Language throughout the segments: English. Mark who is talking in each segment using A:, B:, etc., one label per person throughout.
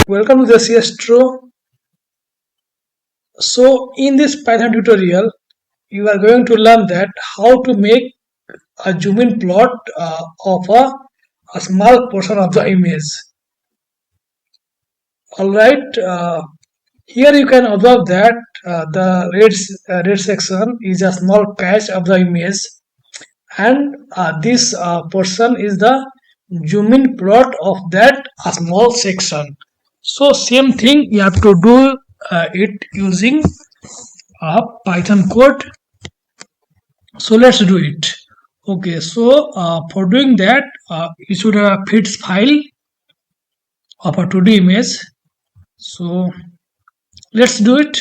A: Welcome to the Astro. So in this Python tutorial, you are going to learn that how to make a zoom in plot of a small portion of the image. Alright, here you can observe that the red section is a small patch of the image, and this portion is the zoom in plot of that small section. So same thing you have to do it using a Python code. So let's do it. Okay, so for doing that, you should have a fits file of a 2D image. So let's do it.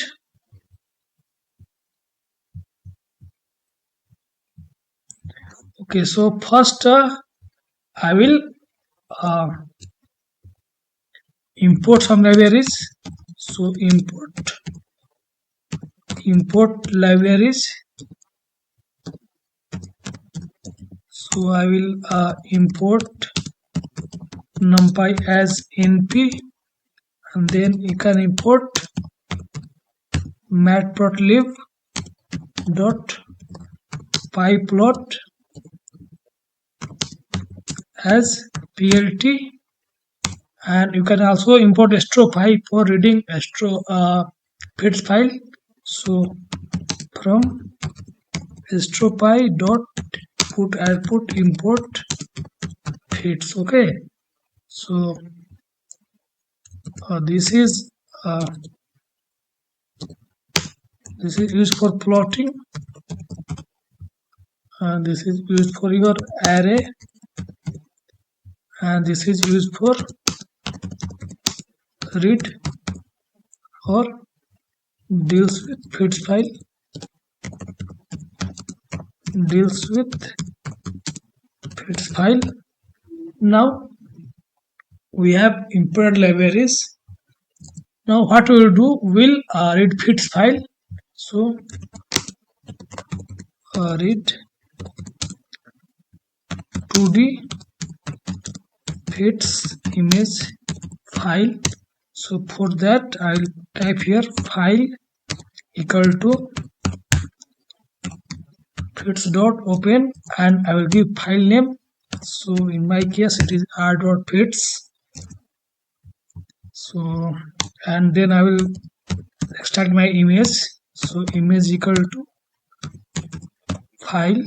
A: Okay, so first I will uh, import some libraries. So import libraries. So I will import numpy as np, and then you can import matplotlib dot pyplot as plt, and you can also import Astropy for reading Astro fits file. So from Astropy dot put output import fits. Okay, so this is used for plotting, and this is used for your array, and this is used for read or deals with fits file, deals with fits file. Now we have imported libraries. Now what we will do, we'll read fits file. So read 2D fits image file. So for that I will type here file equal to fits dot open, and I will give file name. So in my case it is r.fits. So and then I will extract my image. So image equal to file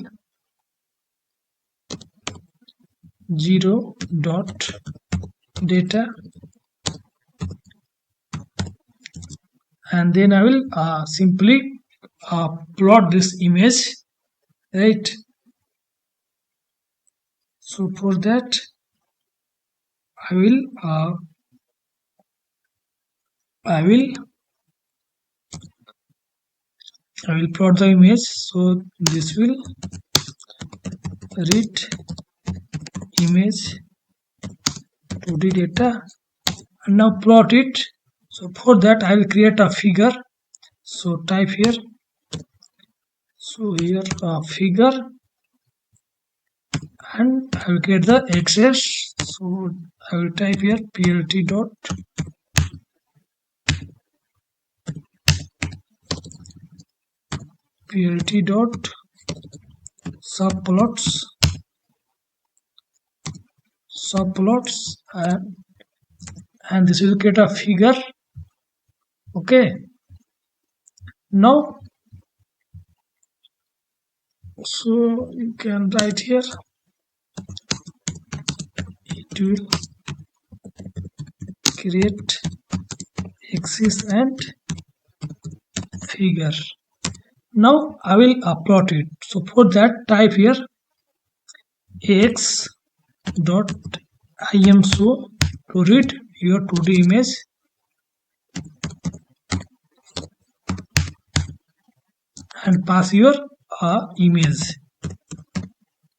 A: 0 dot data, and then I will simply plot this image, right? So for that I will plot the image. So this will read image 2D data, and now plot it. So for that I will create a figure. So type here, so here figure, and I will get the axis. So I will type here plt dot subplots, and this will get a figure. Okay, now so you can write here, it will create axis and figure. Now I will plot it. So for that type here x dot imso to read your 2D image, and pass your image.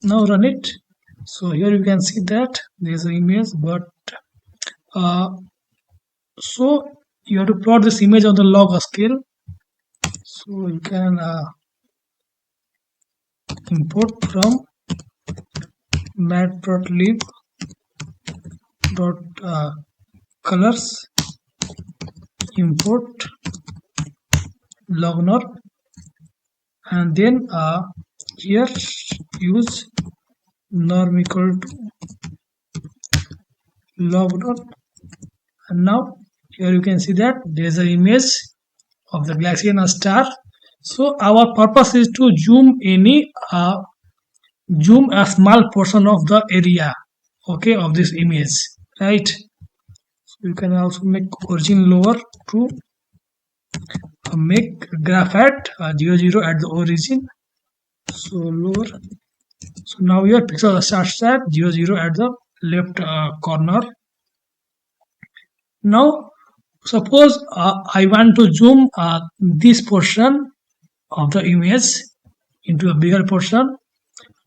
A: Now run it. So here you can see that there is an image, but so you have to plot this image on the log scale. So you can import from matplotlib dot colors import logner, and then here use norm equal to logner. And now here you can see that there is an image of the galaxy and a star. So our purpose is to zoom a small portion of the area, okay, of this image, right? So you can also make origin lower to make graph at 0 0 at the origin. So lower. So now your pixel starts at 0 0 at the left corner. Now suppose I want to zoom this portion of the image into a bigger portion.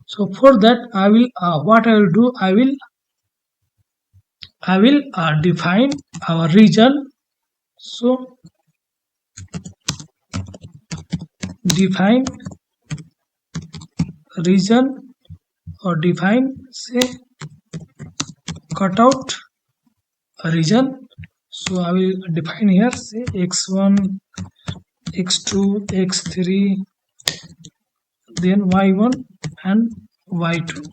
A: So for that I will what I will do, I will define our region. So define region, or define say cutout region. So I will define here say x1, x2, x3, then y1 and y2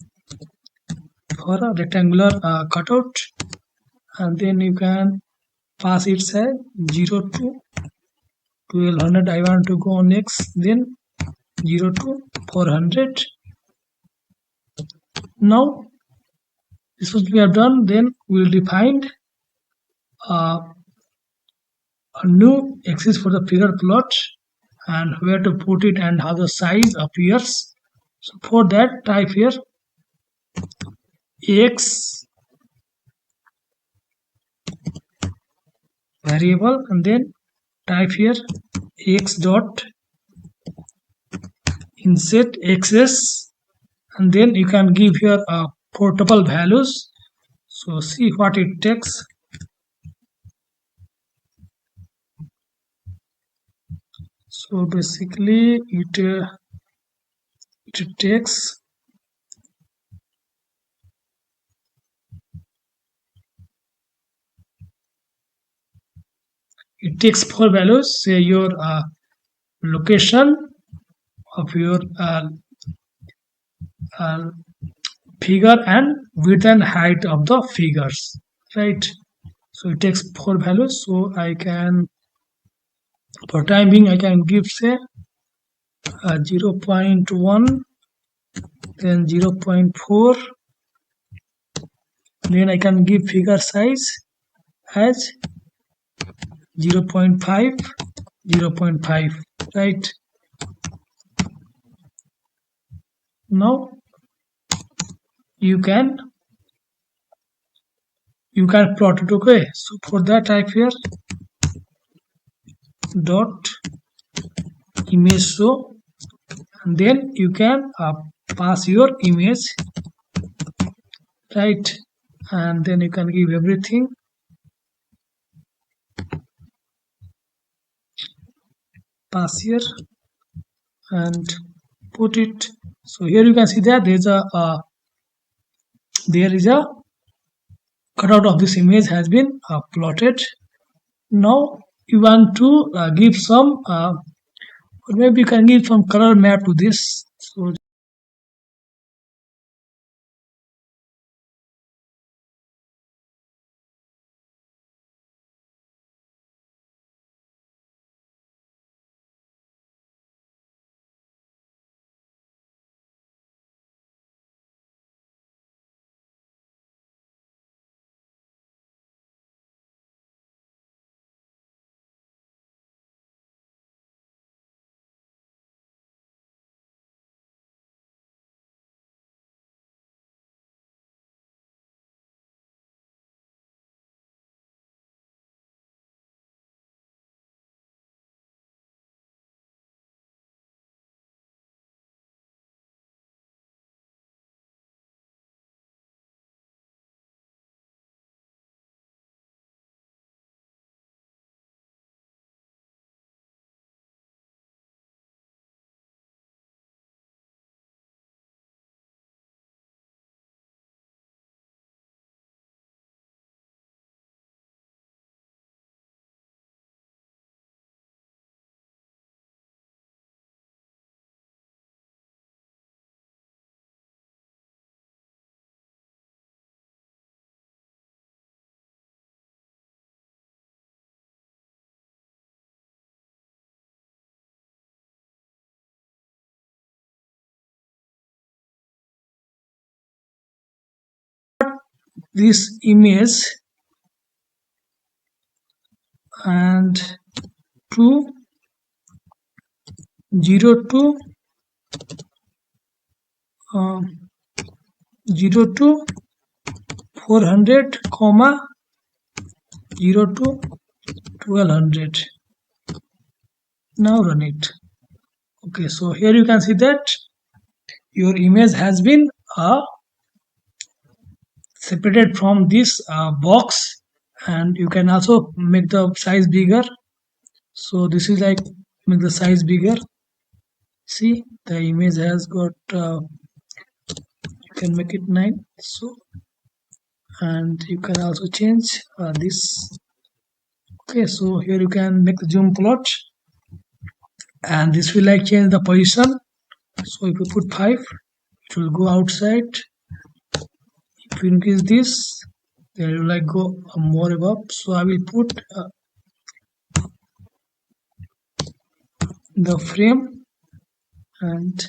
A: for a rectangular cutout, and then you can pass it say 0 to 1200. I want to go next, then 0 to 400. Now this what we have done. Then we will define uh, a new axis for the figure plot and where to put it and how the size appears. So for that type here x variable, and then type here x dot insert xs, and then you can give here portable values. So see what it takes. So basically it takes four values. Say your location of your uh, figure and width and height of the figures, right? So it takes four values. So I can, for time being, I can give say 0.1, then 0.4, then I can give figure size as 0.5, 0.5, right? Now you can plot it, okay? So for that type here dot image show, and then you can pass your image, right? And then you can give everything, pass here and put it. So here you can see that there is a cutout of this image has been plotted. Now you want to give some or maybe you can give some color map to this. So this image and to 0 to 0 to 400 comma 0 to 1200. Now run it. Okay, so here you can see that your image has been separated from this box, and you can also make the size bigger. So this is like make the size bigger. See, the image has got you can make it 9. So, and you can also change this. Okay, so here you can make the zoom plot, and this will like change the position. So if you put 5, it will go outside. If you increase this, then it will like go more above. So I will put the frame, and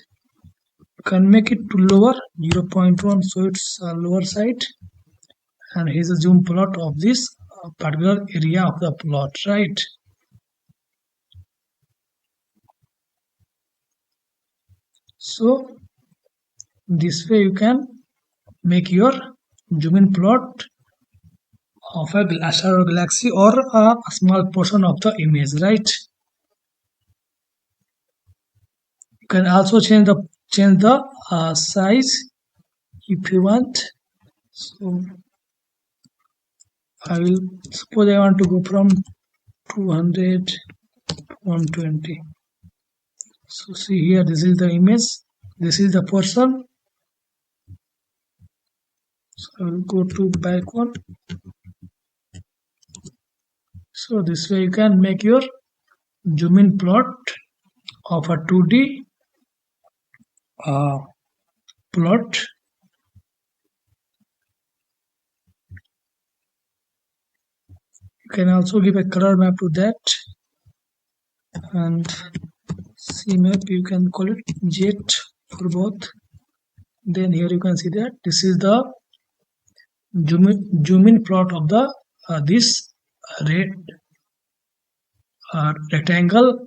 A: you can make it to lower 0.1, so it's lower side. And here's a zoom plot of this particular area of the plot, right? So this way you can make your zoom in plot of a star or galaxy, or a small portion of the image, right? You can also change the size if you want. So I will suppose I want to go from 200 to 120. So see here, this is the image, this is the person. So I will go to back one. So this way you can make your zoom in plot of a 2D plot. You can also give a color map to that, and C map you can call it jet for both. Then here you can see that this is the zoom in plot of the this red rectangle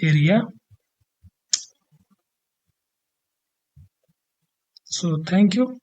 A: area. So thank you.